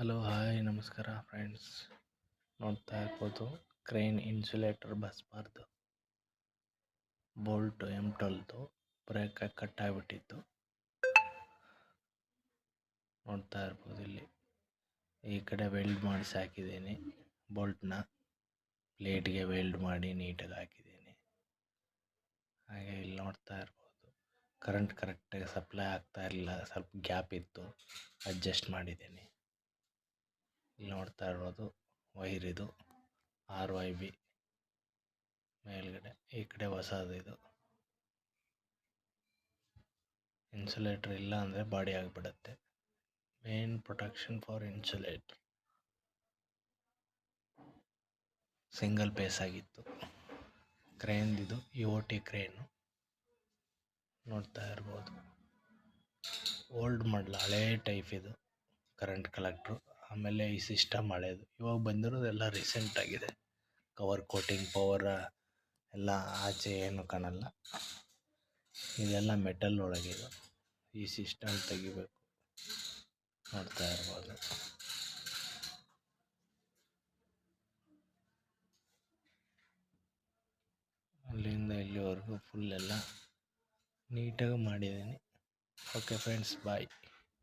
Hello hi ನಮಸ್ಕಾರ friends. ನೋಡ್ತಾ ಇರ್ಬೋದು ಕ್ರೇನ್ ಇನ್ಸುಲೇಟರ್ ಬಸ್ಬಾರ್ದು ಬೋಲ್ಟು M12 ಬ್ರೇಕ್ ಕಟ್ಟಾಗ್ಬಿಟ್ಟಿತ್ತು. ನೋಡ್ತಾ ಇರ್ಬೋದು ಇಲ್ಲಿ ಈ ಕಡೆ ವೆಲ್ಡ್ ಮಾಡಿಸಿ ಹಾಕಿದ್ದೀನಿ. ಬೋಲ್ಟ್ನ ಪ್ಲೇಟ್ಗೆ ವೆಲ್ಡ್ ಮಾಡಿ ನೀಟಾಗಿ ಹಾಕಿದ್ದೀನಿ. ಹಾಗೆ ಇಲ್ಲಿ ನೋಡ್ತಾ ಇರ್ಬೋದು ಕರೆಂಟ್ ಕರೆಕ್ಟಾಗಿ ಸಪ್ಲೈ ಆಗ್ತಾ ಇರಲಿಲ್ಲ, ಸ್ವಲ್ಪ ಗ್ಯಾಪ್ ಇತ್ತು, ಅಡ್ಜಸ್ಟ್ ಮಾಡಿದ್ದೀನಿ. ಇಲ್ಲಿ ನೋಡ್ತಾ ಇರ್ಬೋದು ವೈರ್ ಇದು RYB ಮೇಲ್ಗಡೆ, ಈ ಕಡೆ ಹೊಸದು. ಇದು ಇನ್ಸುಲೇಟರ್ ಇಲ್ಲ ಅಂದರೆ ಬಾಡಿ ಆಗಿಬಿಡುತ್ತೆ. Main protection for insulator. Single phase ಆಗಿತ್ತು. ಕ್ರೇನ್ ಇದು EOT ಕ್ರೇನು ನೋಡ್ತಾ ಇರ್ಬೋದು. ಓಲ್ಡ್ ಮಾಡಲ್, ಹಳೇ ಟೈಪ್ ಇದು ಕರೆಂಟ್ ಕಲೆಕ್ಟ್ರು. ಆಮೇಲೆ ಈ ಸಿಸ್ಟಮ್ ಹಳೇದು, ಇವಾಗ ಬಂದಿರೋದೆಲ್ಲ ರೀಸೆಂಟ್ ಆಗಿದೆ. ಕವರ್ ಕೋಟಿಂಗ್ ಪವರ್ ಎಲ್ಲ ಆಚೆ ಏನು ಕಾಣಲ್ಲ, ಇದೆಲ್ಲ ಮೆಟಲ್ ಒಳಗಿದು. ಈ ಸಿಸ್ಟಮ್ ತೆಗಿಬೇಕು. ನೋಡ್ತಾ ಇರ್ಬೋದು ಅಲ್ಲಿಂದ ಇಲ್ಲಿವರೆಗೂ ಫುಲ್ ಎಲ್ಲ ನೀಟಾಗಿ ಮಾಡಿದ್ದೀನಿ. ಓಕೆ ಫ್ರೆಂಡ್ಸ್, ಬಾಯ್.